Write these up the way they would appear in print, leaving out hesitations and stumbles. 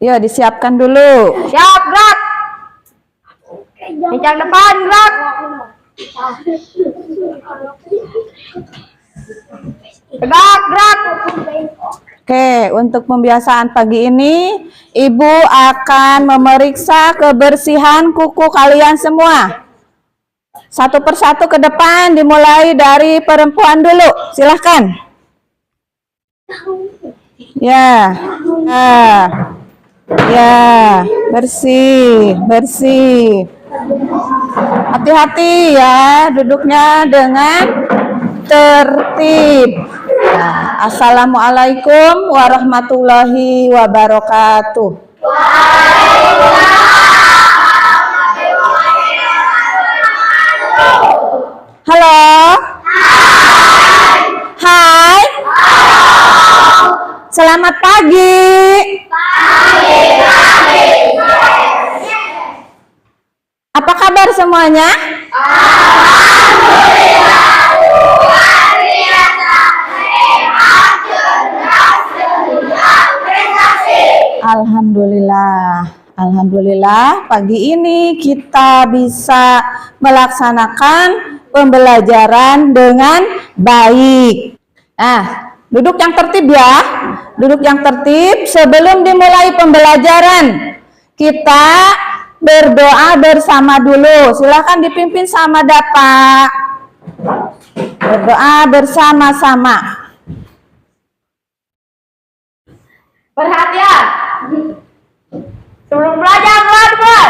Yuk disiapkan dulu. Siap, gerak. Kencang depan, gerak. Tegak, gerak. Oke, untuk pembiasaan pagi ini, Ibu akan memeriksa kebersihan kuku kalian semua. Satu persatu ke depan, dimulai dari perempuan dulu. Silahkan. Ya, ya, bersih, bersih. Hati-hati ya, duduknya dengan tertib. Nah, Assalamualaikum warahmatullahi wabarakatuh. Halo. Hai. Selamat pagi. Apa kabar semuanya? Alhamdulillah. Alhamdulillah pagi ini kita bisa melaksanakan pembelajaran dengan baik. Nah, duduk yang tertib ya. Duduk yang tertib. Sebelum dimulai pembelajaran, kita berdoa bersama dulu. Silakan dipimpin sama Bapak. Berdoa bersama-sama. Perhatian. Sebelum belajar, belajar.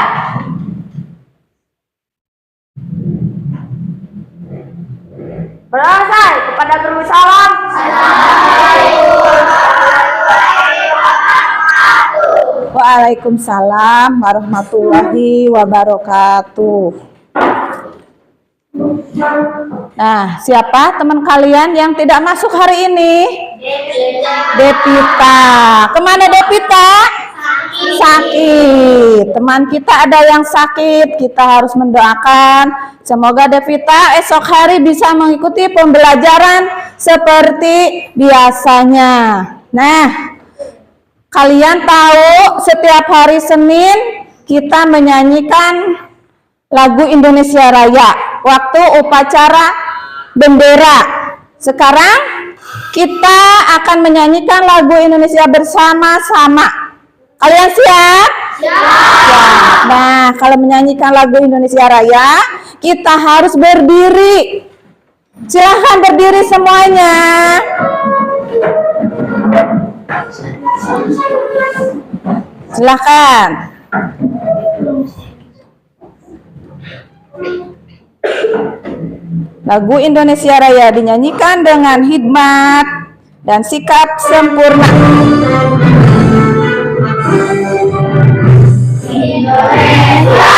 Berasai kepada guru salam. Waalaikumsalam warahmatullahi wabarakatuh. Nah, siapa teman kalian yang tidak masuk hari ini? Devita. Kemana Devita? Sakit. Teman kita ada yang sakit. Kita harus mendoakan semoga Devita esok hari bisa mengikuti pembelajaran seperti biasanya. Nah, kalian tahu setiap hari Senin kita menyanyikan lagu Indonesia Raya waktu upacara bendera. Sekarang kita akan menyanyikan lagu Indonesia bersama-sama. Kalian siap? Siap. Nah, kalau menyanyikan lagu Indonesia Raya, kita harus berdiri. Silahkan berdiri semuanya. Silahkan. Lagu Indonesia Raya dinyanyikan dengan hikmat dan sikap sempurna. Indonesia.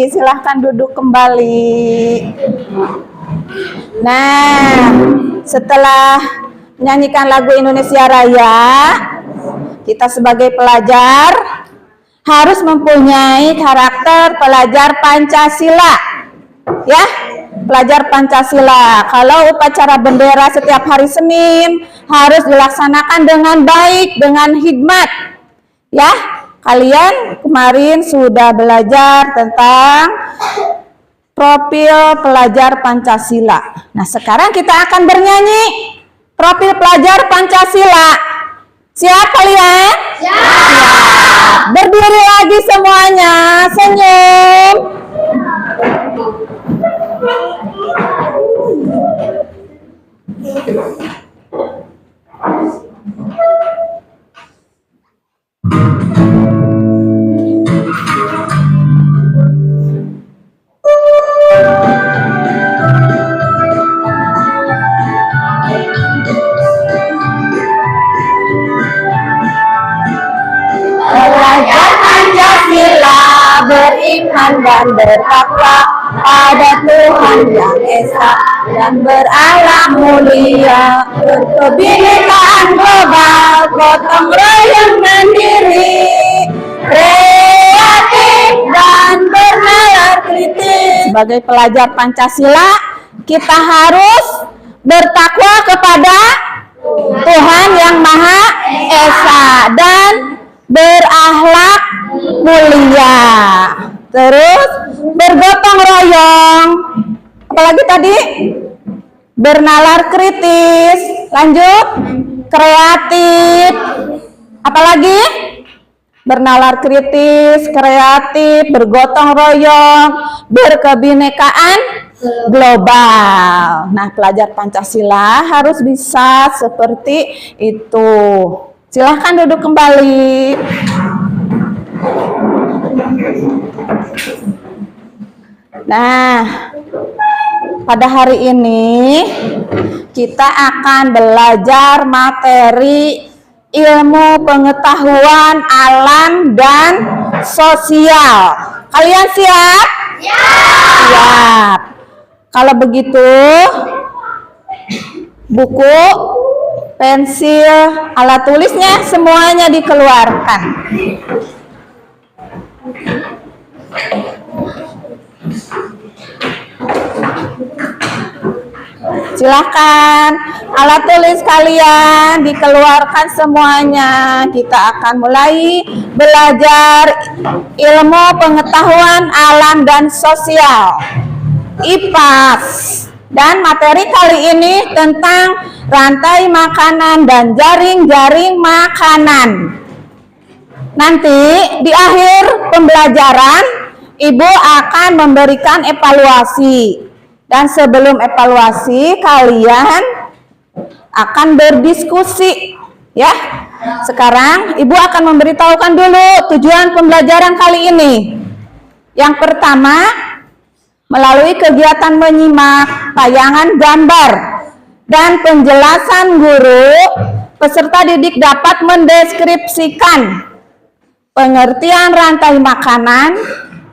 Silahkan duduk kembali. Nah, setelah menyanyikan lagu Indonesia Raya, kita sebagai pelajar harus mempunyai karakter pelajar Pancasila. Ya, pelajar Pancasila. Kalau upacara bendera setiap hari Senin harus dilaksanakan dengan baik, dengan hikmat. Ya, kalian kemarin sudah belajar tentang profil pelajar Pancasila. Nah, sekarang kita akan bernyanyi profil pelajar Pancasila. Siap kalian? Siap. Berdiri lagi semuanya, senyum. Pelajar Pancasila beriman dan bertakwa pada Tuhan yang Esa dan berakhlak mulia, berkebinekaan global, gotong royong mandiri. sebagai pelajar Pancasila, kita harus bertakwa kepada Tuhan Yang Maha Esa dan berakhlak mulia. Terus bergotong royong. Apalagi tadi? Bernalar kritis. Lanjut. Kreatif. Apalagi? Bernalar kritis, kreatif, bergotong royong, berkebinekaan global. Nah, pelajar Pancasila harus bisa seperti itu. Silahkan duduk kembali. Nah, pada hari ini kita akan belajar materi ilmu pengetahuan alam dan sosial. Kalian siap? Siap. Kalau begitu, buku, pensil, alat tulisnya semuanya dikeluarkan. Silakan alat tulis kalian dikeluarkan semuanya. Kita akan mulai belajar ilmu pengetahuan alam dan sosial, IPAS. Dan materi kali ini tentang rantai makanan dan jaring-jaring makanan. Nanti di akhir pembelajaran Ibu akan memberikan evaluasi. Dan sebelum evaluasi, kalian akan berdiskusi, ya. Sekarang Ibu akan memberitahukan dulu tujuan pembelajaran kali ini. Yang pertama, melalui kegiatan menyimak tayangan gambar dan penjelasan guru, peserta didik dapat mendeskripsikan pengertian rantai makanan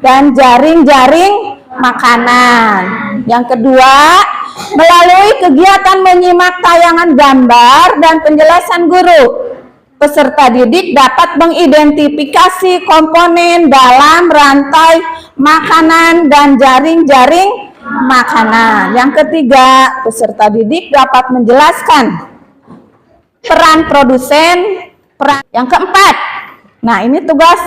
dan jaring-jaring makanan. Yang kedua, melalui kegiatan menyimak tayangan gambar dan penjelasan guru, peserta didik dapat mengidentifikasi komponen dalam rantai makanan dan jaring-jaring makanan. Yang ketiga, peserta didik dapat menjelaskan peran produsen, Yang keempat, nah ini tugas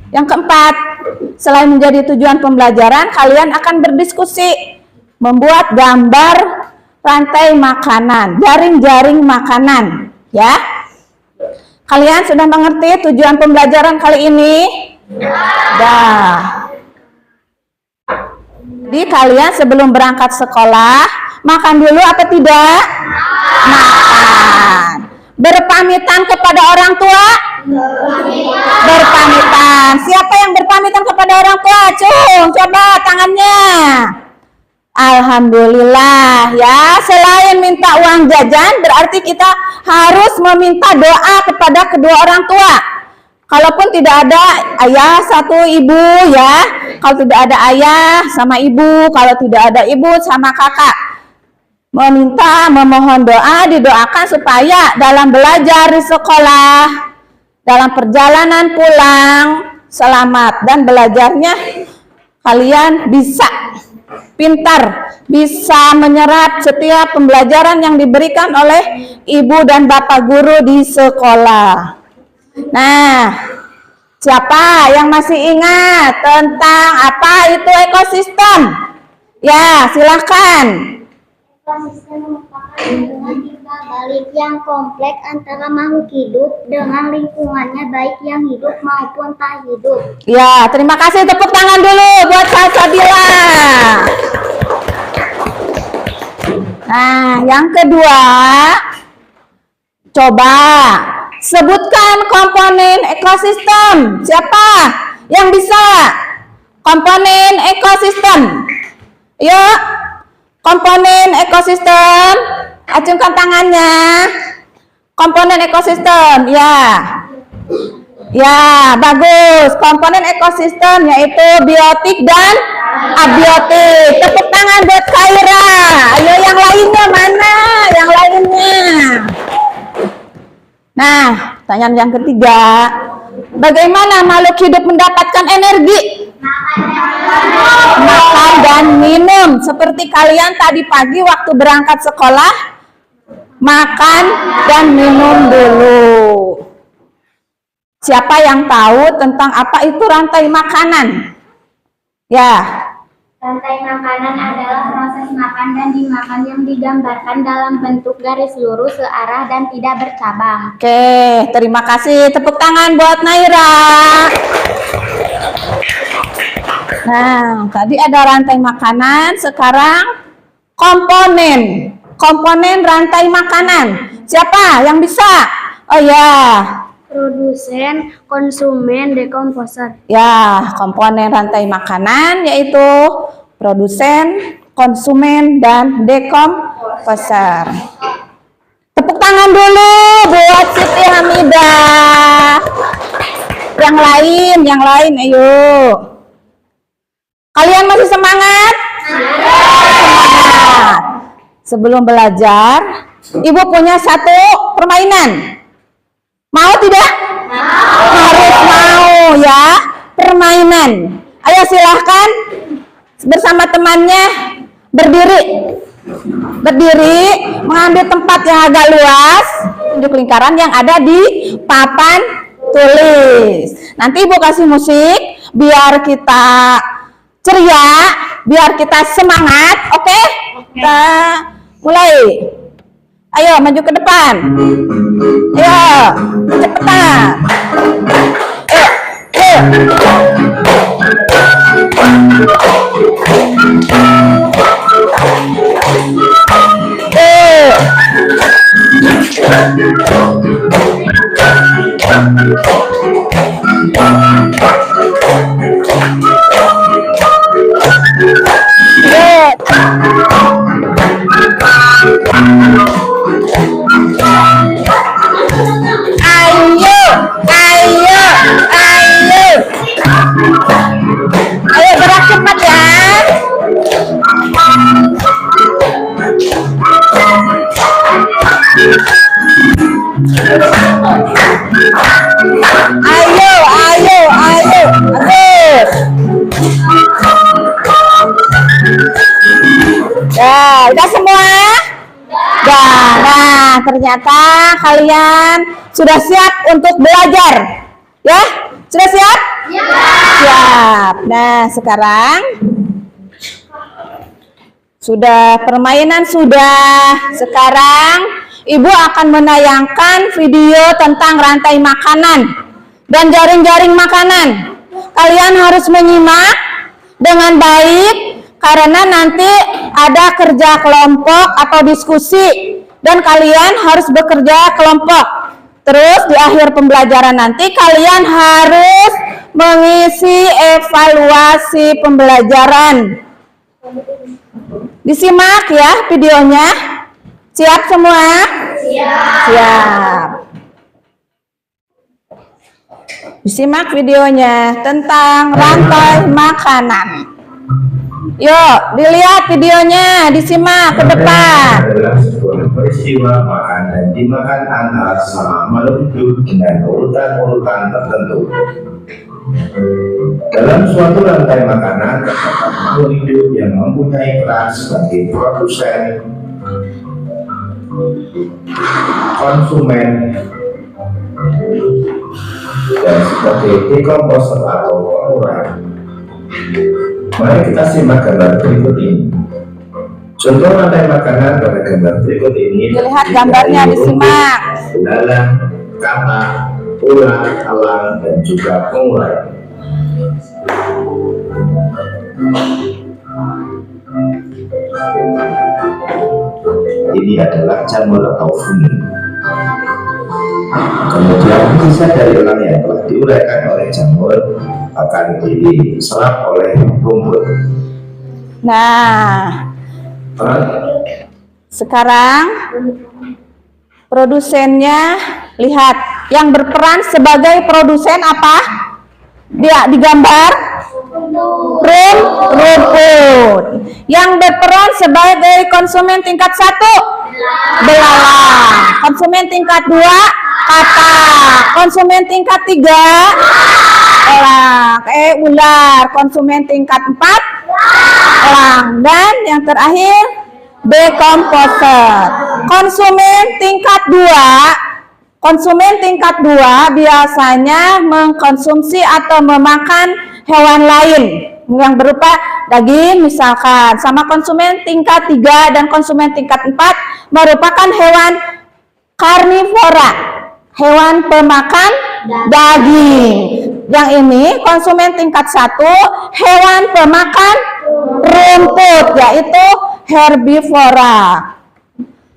yang keempat. Selain menjadi tujuan pembelajaran, kalian akan berdiskusi membuat gambar rantai makanan, jaring-jaring makanan, ya. Kalian sudah mengerti tujuan pembelajaran kali ini? Dah. Jadi kalian sebelum berangkat sekolah, makan dulu apa tidak? Makan. Berpamitan kepada orang tua? Berpamitan. Siapa yang berpamitan kepada orang tua? Cung, coba tangannya. Alhamdulillah, ya. Selain minta uang jajan, berarti kita harus meminta doa kepada kedua orang tua. Kalaupun tidak ada ayah satu ibu, ya. Kalau tidak ada ayah sama ibu, kalau tidak ada ibu sama kakak, memohon doa, didoakan supaya dalam belajar di sekolah, dalam perjalanan pulang selamat, dan belajarnya kalian bisa pintar, bisa menyerap setiap pembelajaran yang diberikan oleh ibu dan bapak guru di sekolah. Nah, siapa yang masih ingat tentang apa itu ekosistem? Ya, silahkan. Ekosistem merupakan hubungan timbal balik yang kompleks antara makhluk hidup dengan lingkungannya, baik yang hidup maupun tak hidup. Ya, terima kasih. Tepuk tangan dulu buat Salsabila. Nah, yang kedua, coba sebutkan komponen ekosistem. Siapa yang bisa? Komponen ekosistem. Yuk. Komponen ekosistem, acungkan tangannya. Komponen ekosistem, ya. Ya, bagus. Komponen ekosistem yaitu biotik dan abiotik. Tepuk tangan buat Khaira. Ayo yang lainnya mana? Yang lainnya. Nah, pertanyaan yang ketiga. Bagaimana makhluk hidup mendapatkan energi? Makan dan minum. Seperti kalian tadi pagi waktu berangkat sekolah, makan dan minum dulu. Siapa yang tahu tentang apa itu rantai makanan? Ya. Rantai makanan adalah proses makan dan dimakan yang digambarkan dalam bentuk garis lurus searah dan tidak bercabang. Oke, terima kasih. Tepuk tangan buat Naira. Nah, tadi ada rantai makanan, sekarang komponen. Komponen rantai makanan. Siapa yang bisa? Oh ya. Produsen, konsumen, dekomposer. Ya, komponen rantai makanan yaitu produsen, konsumen, dan dekomposer. Tepuk tangan dulu buat Siti Hamidah. Yang lain, ayo. Kalian masih semangat? Semangat. Sebelum belajar, Ibu punya satu permainan. Mau tidak? Harus mau ya, permainan. Ayo silahkan bersama temannya berdiri, mengambil tempat yang agak luas, tunjuk lingkaran yang ada di papan tulis. Nanti Ibu kasih musik biar kita ceria, biar kita semangat, oke? Kita mulai. Ayo maju ke depan. Ayo, cepetan. Ayo gerak cepat ya. Ayo. Ya, udah semua? Nah, ternyata kalian sudah siap untuk belajar. Ya? Sudah siap? Ya. Siap. Nah, sekarang sudah permainan sudah. Sekarang Ibu akan menayangkan video tentang rantai makanan dan jaring-jaring makanan. Kalian harus menyimak dengan baik karena nanti ada kerja kelompok atau diskusi dan kalian harus bekerja kelompok. Terus di akhir pembelajaran nanti kalian harus mengisi evaluasi pembelajaran. Disimak ya videonya. Siap semua? Siap. Disimak videonya tentang rantai makanan. Yuk, dilihat videonya, disimak ke depan. Adalah sebuah peristiwa makan dan dimakan antar sama makhluk hidup dengan urutan-urutan tertentu. Dalam suatu rantai makanan terdapat makhluk hidup yang mempunyai peran sebagai produsen, konsumen, dan sebagai dekomposer atau pengurai. Mari kita simak gambar berikut ini. Contoh rantai makanan pada gambar berikut ini. Dilihat gambarnya, disimak. Belalang, katak, ular, elang, dan juga pengurai. Ini adalah jamur atau fungi. Kemudian sisa dari elang yang telah diuraikan oleh jamur akan diserap oleh rumput. Nah, sekarang produsennya, lihat yang berperan sebagai produsen apa? Dia digambar rumput. Yang berperan sebagai konsumen tingkat 1 belalang. Konsumen tingkat 2 katak. Konsumen tingkat 3 Elang. Ular. Konsumen tingkat 4. Elang. Dan yang terakhir decomposer. Konsumen tingkat 2 biasanya mengkonsumsi atau memakan hewan lain yang berupa daging misalkan. Sama konsumen tingkat 3 dan konsumen tingkat 4 merupakan hewan karnivora, hewan pemakan daging. Yang ini konsumen tingkat 1 hewan pemakan rumput, yaitu herbivora.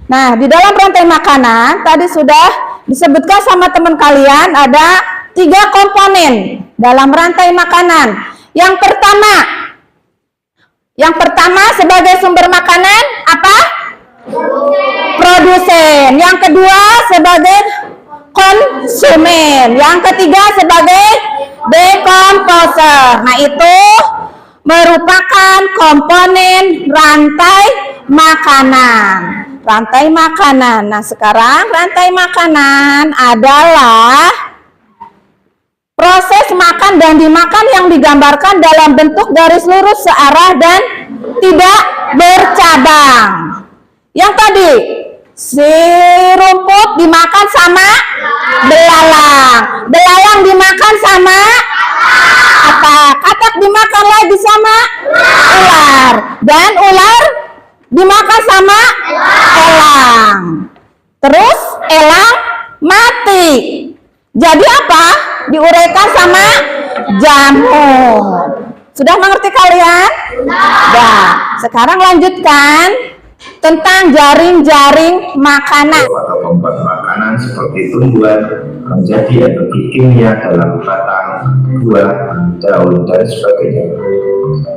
Nah, di dalam rantai makanan tadi sudah disebutkan sama teman kalian ada 3 komponen dalam rantai makanan. Yang pertama sebagai sumber makanan apa? Produsen. Yang kedua sebagai konsumen. Yang ketiga sebagai decomposer. Nah, itu merupakan komponen rantai makanan. Rantai makanan. Nah, sekarang rantai makanan adalah proses makan dan dimakan yang digambarkan dalam bentuk garis lurus searah dan tidak bercabang. Yang tadi, si rumput dimakan sama belalang. Belalang dimakan sama apa? Katak dimakan lagi sama ular. Dan ular dimakan sama elang. Terus elang mati. Jadi apa? Diuraikan sama jamur. Sudah mengerti kalian? Nah, sekarang lanjutkan tentang jaring-jaring makanan. Atau pembuat makanan seperti tumbuhan menjadi energi kimia dalam batang, buah, daun, dan sebagainya.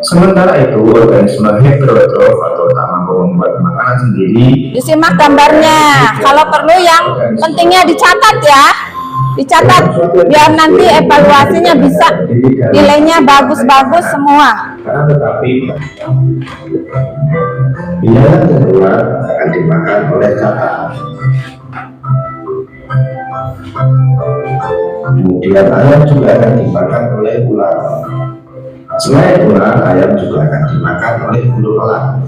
Sementara itu, organisme heterotrof atau tak mampu membuat makanan sendiri. Disimak gambarnya. Kalau perlu yang pentingnya dicatat ya. Dicatat biar nanti evaluasinya bisa nilainya bagus-bagus semua. Karena tetapi binatang terluar akan dimakan oleh cacah. Kemudian ayam juga akan dimakan oleh ular. Selain ular, ayam juga akan dimakan oleh bulu elang.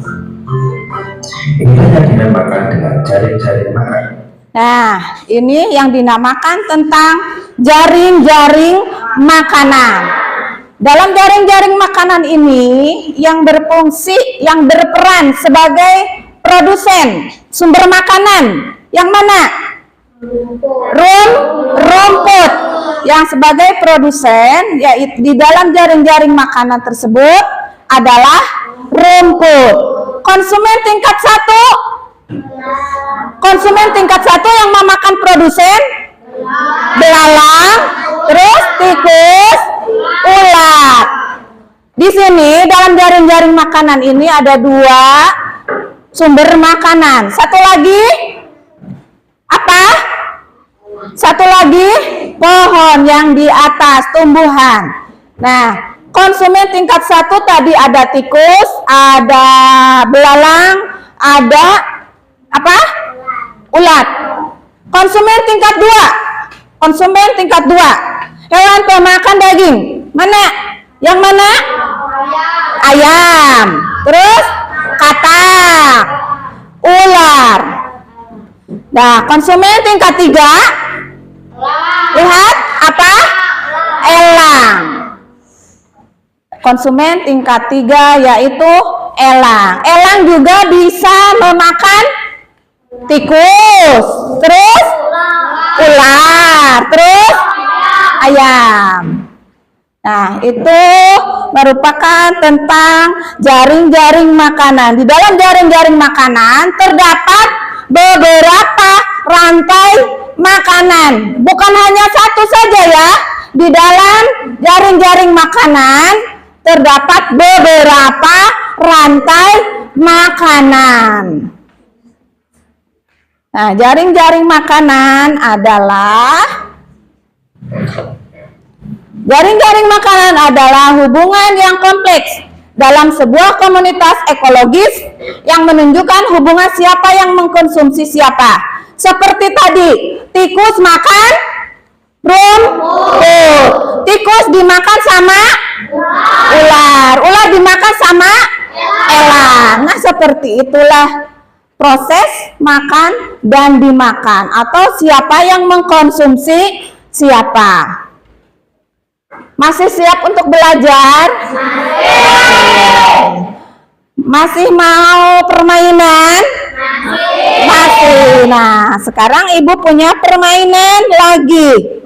Inilah yang dinamakan dengan jaring-jaring makan. Nah, ini yang dinamakan tentang jaring-jaring makanan. Dalam jaring-jaring makanan ini yang berfungsi, yang berperan sebagai produsen sumber makanan. Yang mana? Rumput. Yang sebagai produsen, yaitu di dalam jaring-jaring makanan tersebut adalah rumput. Konsumen tingkat 1 yang memakan produsen belalang, terus tikus, ulat. Di sini dalam jaring-jaring makanan ini ada 2 sumber makanan. Satu lagi apa? Satu lagi pohon yang di atas, tumbuhan. Nah, konsumen tingkat 1 tadi ada tikus, ada belalang, ada apa? Ulat. Konsumen tingkat 2. Hewan pemakan daging. Mana? Yang mana? Ayam. Terus katak. Ular. Nah, konsumen tingkat 3. Lihat apa? Elang. Konsumen tingkat 3 yaitu elang. Elang juga bisa memakan tikus, terus ular, terus ayam. Nah, itu merupakan tentang jaring-jaring makanan. Di dalam jaring-jaring makanan terdapat beberapa rantai makanan. Bukan hanya satu saja ya. Di dalam jaring-jaring makanan terdapat beberapa rantai makanan. Nah, jaring-jaring makanan adalah hubungan yang kompleks dalam sebuah komunitas ekologis yang menunjukkan hubungan siapa yang mengkonsumsi siapa. Seperti tadi, tikus makan rumput. Tikus dimakan sama ular. Ular dimakan sama elang. Nah, seperti itulah proses makan dan dimakan, atau siapa yang mengkonsumsi siapa. Masih siap untuk belajar? Masih mau permainan? Masih. Nah, sekarang Ibu punya permainan lagi.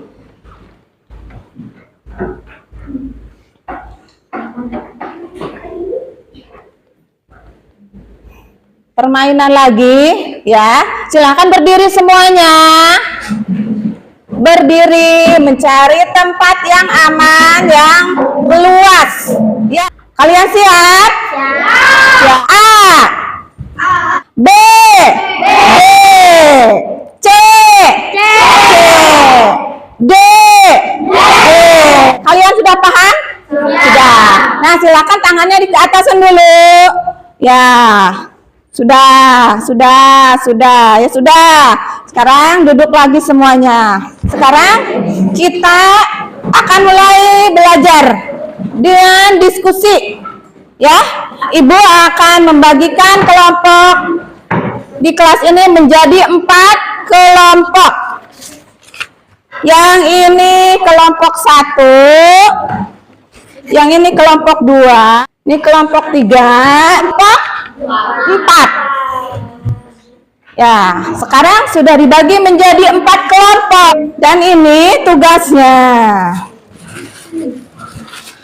Permainan lagi, ya. Silakan berdiri semuanya. Berdiri, mencari tempat yang aman, yang luas. Ya, kalian siap? Siap. A. B. C. D. Kalian sudah paham? Sudah. Nah, silakan tangannya di atasan dulu. Ya. Sudah. Ya sudah. Sekarang duduk lagi semuanya. Sekarang kita akan mulai belajar dengan diskusi. Ya, Ibu akan membagikan kelompok di kelas ini menjadi 4 kelompok. Yang ini kelompok 1, yang ini kelompok 2, ini kelompok 3, kelompok 4. Ya, sekarang sudah dibagi menjadi 4 kelompok. Dan ini tugasnya.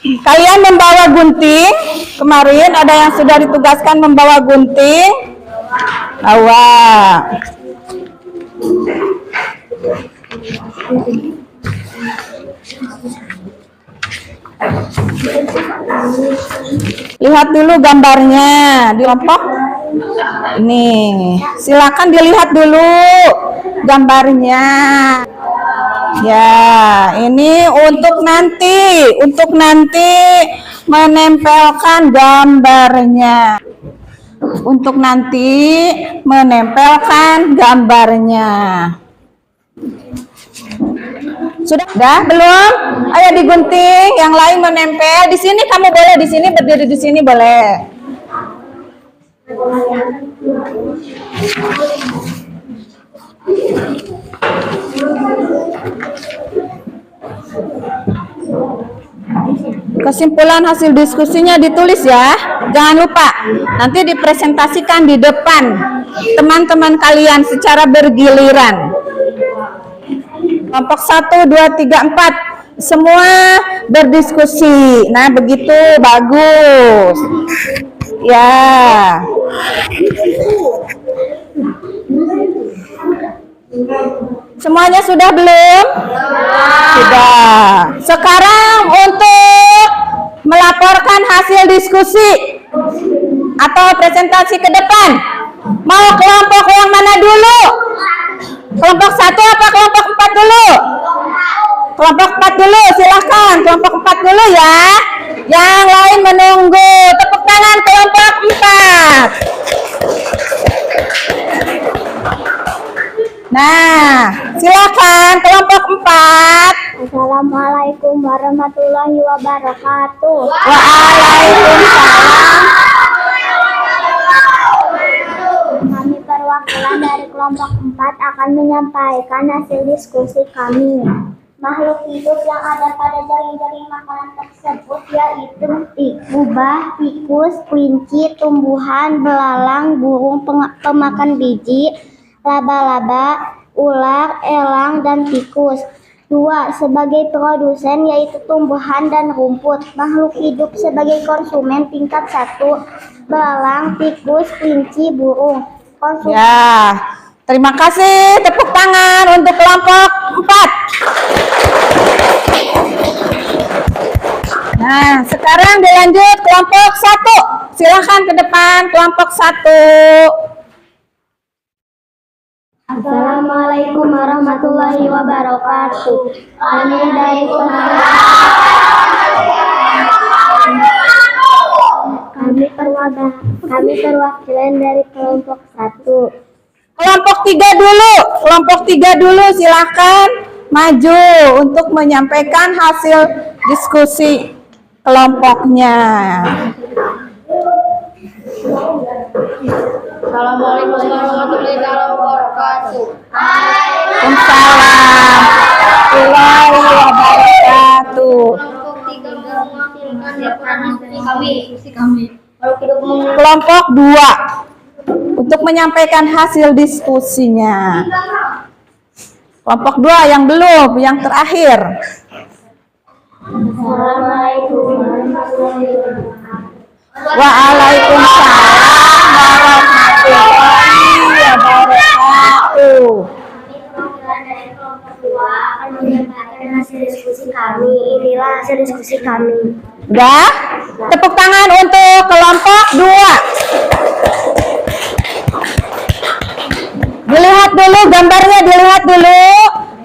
Kalian membawa gunting. Kemarin ada yang sudah ditugaskan membawa gunting. Bawa. Lihat dulu gambarnya di kelompok ini. Silakan dilihat dulu gambarnya. Ya, ini untuk nanti menempelkan gambarnya. Untuk nanti menempelkan gambarnya. Sudah belum? Ayo digunting, yang lain menempel. Di sini kamu boleh, di sini berdiri di sini boleh. Kesimpulan hasil diskusinya ditulis ya. Jangan lupa, nanti dipresentasikan di depan teman-teman kalian secara bergiliran. Kelompok 1, 2, 3, 4 semua berdiskusi. Nah, begitu bagus. Ya. Semuanya sudah belum? Sudah. Sekarang untuk melaporkan hasil diskusi atau presentasi ke depan. Mau kelompok yang mana dulu? Kelompok 1 apa kelompok 4 dulu? Kelompok 4 dulu, silahkan. Kelompok 4 dulu ya. Yang lain menunggu. Tepuk tangan kelompok 4. Nah, silakan kelompok 4. Assalamualaikum warahmatullahi wabarakatuh. Waalaikumsalam. Kami perwakilan dari kelompok 4 akan menyampaikan hasil diskusi kami. Makhluk hidup yang ada pada jaring-jaring makanan tersebut yaitu kubah, tikus, kelinci, tumbuhan, belalang, burung pemakan biji, laba-laba, ular, elang, dan tikus. 2. Sebagai produsen yaitu tumbuhan dan rumput. Makhluk hidup sebagai konsumen tingkat 1, belalang, tikus, kelinci, burung. Ya, terima kasih. Tepuk tangan untuk kelompok 4. Nah, sekarang dilanjut kelompok 1. Silahkan ke depan kelompok 1. Assalamualaikum warahmatullahi wabarakatuh. Kami dari kami perwakilan dari kelompok 1. Kelompok 3 dulu. Kelompok 3 dulu silahkan maju untuk menyampaikan hasil diskusi kelompoknya. Assalamualaikum warahmatullahi wabarakatuh. Waalaikumsalam warahmatullahi wabarakatuh. Kelompok 2 untuk menyampaikan hasil diskusinya. Kelompok 2 yang belum, yang terakhir. Waalaikumsalam warahmatullahi wabarakatuh. Akan menyampaikan hasil diskusi kami. Inilah hasil diskusi kami. Udah? Tepuk tangan untuk kelompok 2. Dilihat dulu gambarnya, dilihat dulu.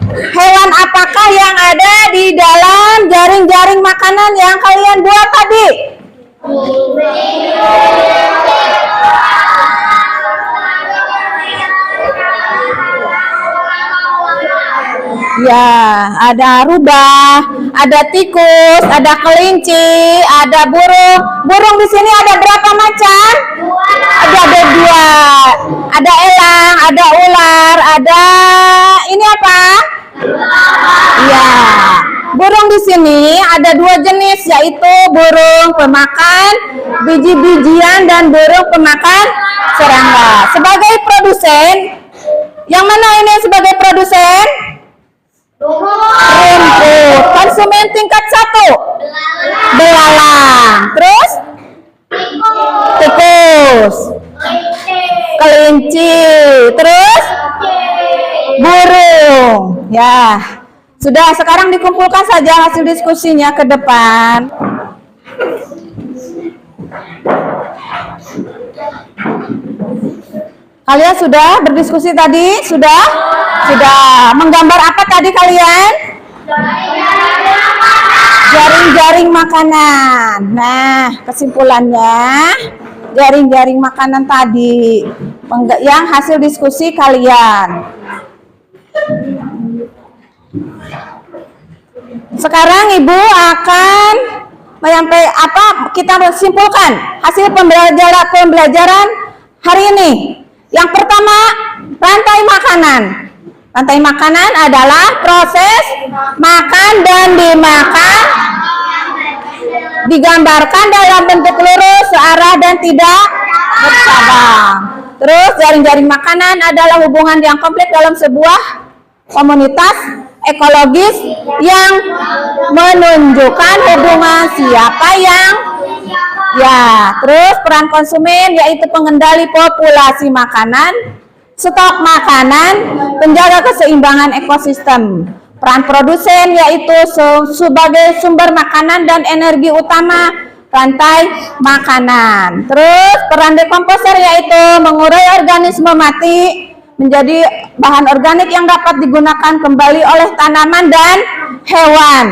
Hewan apakah yang ada di dalam jaring-jaring makanan yang kalian buat tadi? Ya, ada rubah, ada tikus, ada kelinci, ada burung. Burung di sini ada berapa macam? Ada 2. Ada elang, ada ular, ada ini apa? Ya, burung di sini ada 2 jenis, yaitu burung pemakan biji-bijian dan burung pemakan serangga. Sebagai produsen, yang mana ini sebagai produsen? Rumput. Konsumen tingkat 1 belalang. Terus tikus, kelinci, terus burung. Ya, sudah. Sekarang dikumpulkan saja hasil diskusinya ke depan. Kalian sudah berdiskusi tadi? Sudah? Sudah. Menggambar apa tadi kalian? Jaring-jaring makanan. Nah, kesimpulannya, jaring-jaring makanan tadi yang hasil diskusi kalian. Sekarang Ibu akan menyampaikan apa kita simpulkan hasil pembelajaran hari ini. Yang pertama, rantai makanan. Rantai makanan adalah proses makan dan dimakan, digambarkan dalam bentuk lurus, searah dan tidak bercabang. Terus jaring-jaring makanan adalah hubungan yang kompleks dalam sebuah komunitas ekologis yang menunjukkan hubungan siapa yang terus peran konsumen yaitu pengendali populasi makanan, stok makanan, penjaga keseimbangan ekosistem. Peran produsen yaitu sebagai sumber makanan dan energi utama rantai makanan. Terus peran dekomposer yaitu mengurai organisme mati menjadi bahan organik yang dapat digunakan kembali oleh tanaman dan hewan.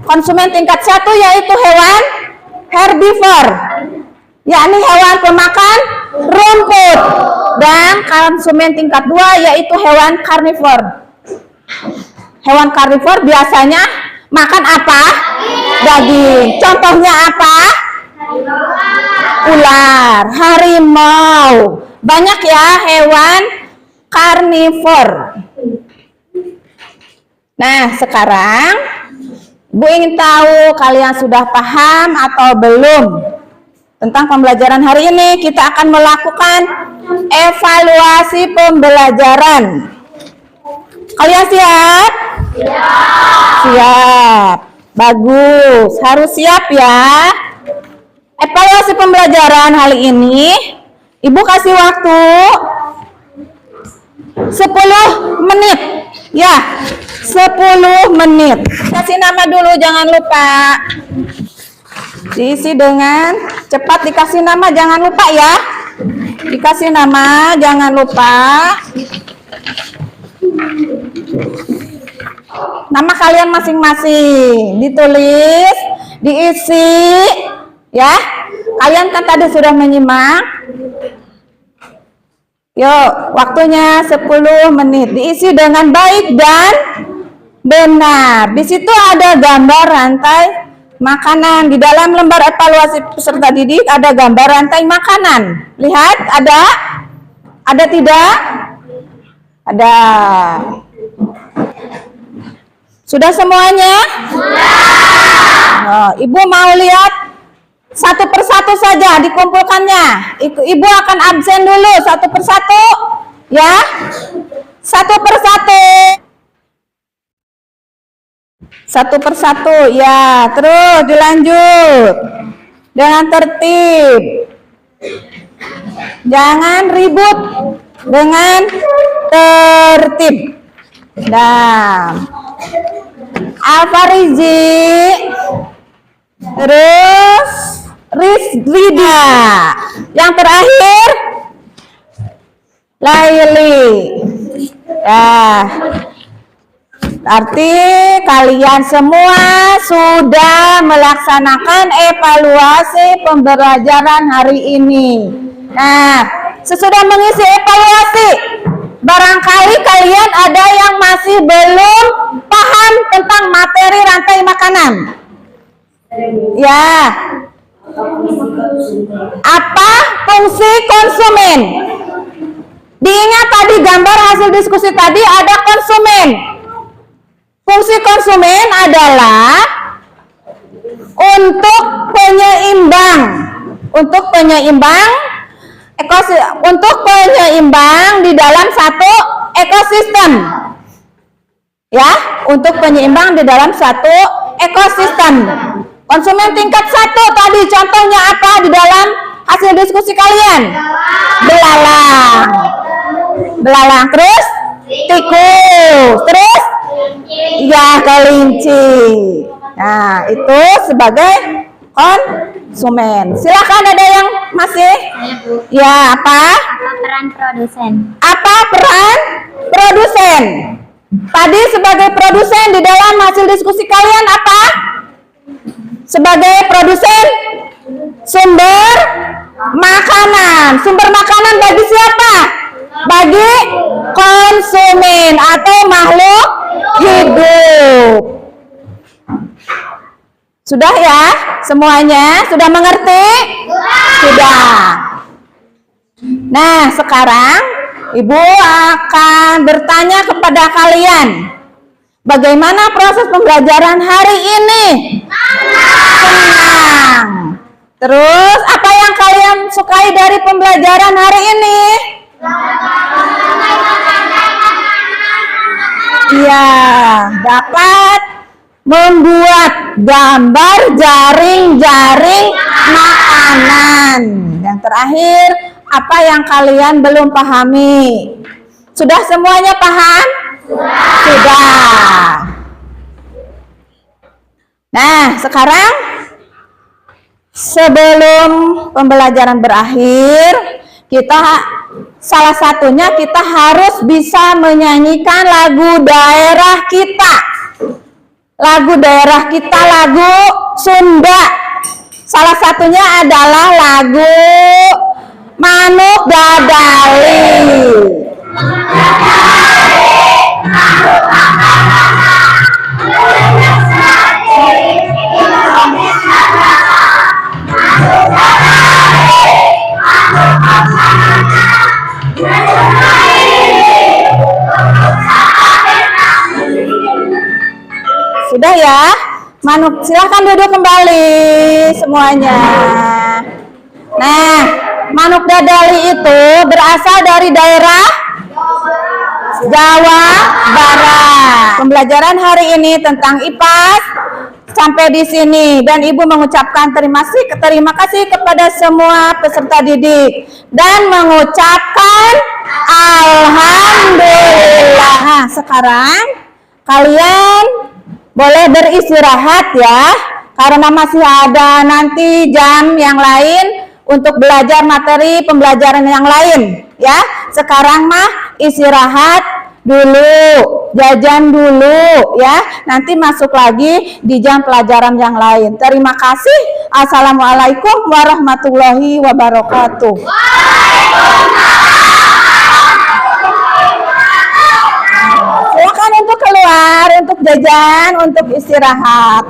Konsumen tingkat 1 yaitu hewan herbivore, yakni hewan pemakan rumput, dan konsumen tingkat 2 yaitu hewan karnivor. Hewan karnivor biasanya makan apa? Daging. Contohnya apa? Ular, harimau. Banyak ya hewan karnivor. Nah, sekarang Bu ingin tahu kalian sudah paham atau belum tentang pembelajaran hari ini. Kita akan melakukan evaluasi pembelajaran. Kalian siap? Siap. Bagus. Harus siap ya. Evaluasi pembelajaran hari ini, Ibu kasih waktu 10 menit. Ya, 10 menit. Kasih nama dulu, jangan lupa. Diisi dengan cepat, dikasih nama, jangan lupa ya. Dikasih nama, jangan lupa. Nama kalian masing-masing ditulis, diisi ya. Kalian kan tadi sudah menyimak. Yuk, waktunya 10 menit. Diisi dengan baik dan Benar. Di situ ada gambar rantai makanan. Di dalam lembar evaluasi peserta didik ada gambar rantai makanan. Lihat, ada? Ada tidak? Ada. Sudah semuanya? Oh, Ibu mau lihat satu persatu saja dikumpulkannya. Ibu akan absen dulu satu persatu, ya. Satu persatu. Satu persatu, ya. Terus dilanjut dengan tertib. Jangan ribut, dengan tertib. Nah, Alfarizi, terus Rizrida, yang terakhir Laili. Ya, arti kalian semua sudah melaksanakan evaluasi pembelajaran hari ini. Nah, sesudah mengisi evaluasi, barangkali kalian ada yang masih belum paham tentang materi rantai makanan. Ya, apa fungsi konsumen? Diingat tadi gambar hasil diskusi tadi ada konsumen. Fungsi konsumen adalah untuk penyeimbang, untuk penyeimbang di dalam satu ekosistem. Ya, untuk penyeimbang di dalam satu ekosistem. Konsumen tingkat 1 tadi contohnya apa di dalam hasil diskusi kalian? Belalang. Belalang, terus tikus, terus ya kelinci. Nah, itu sebagai konsumen. Silakan, ada yang masih? Ya, apa? Apa peran produsen? Apa peran produsen? Tadi sebagai produsen di dalam hasil diskusi kalian apa? Sebagai produsen sumber makanan. Sumber makanan bagi siapa? Bagi konsumen atau makhluk hidup. Sudah ya semuanya? Sudah mengerti? Sudah. Nah, sekarang Ibu akan bertanya kepada kalian, bagaimana proses pembelajaran hari ini? Senang. Terus apa yang kalian sukai dari pembelajaran hari ini? Iya, dapat membuat gambar jaring-jaring makanan. Yang terakhir, apa yang kalian belum pahami? Sudah semuanya paham? Sudah. Nah, sekarang sebelum pembelajaran berakhir, salah satunya kita harus bisa menyanyikan lagu daerah kita. Lagu daerah kita, lagu Sunda. Salah satunya adalah lagu Manuk Dadali. Sudah ya? Manuk, silahkan duduk kembali semuanya. Nah, Manuk Dadali itu berasal dari daerah Jawa Barat. Pembelajaran hari ini tentang IPAS sampai di sini, dan Ibu mengucapkan terima kasih kepada semua peserta didik dan mengucapkan alhamdulillah. Nah, sekarang kalian boleh beristirahat ya, karena masih ada nanti jam yang lain untuk belajar materi pembelajaran yang lain ya. Sekarang mah istirahat dulu, jajan dulu ya, nanti masuk lagi di jam pelajaran yang lain. Terima kasih. Assalamualaikum warahmatullahi wabarakatuh. Silakan untuk keluar. keluar untuk jajan, untuk istirahat.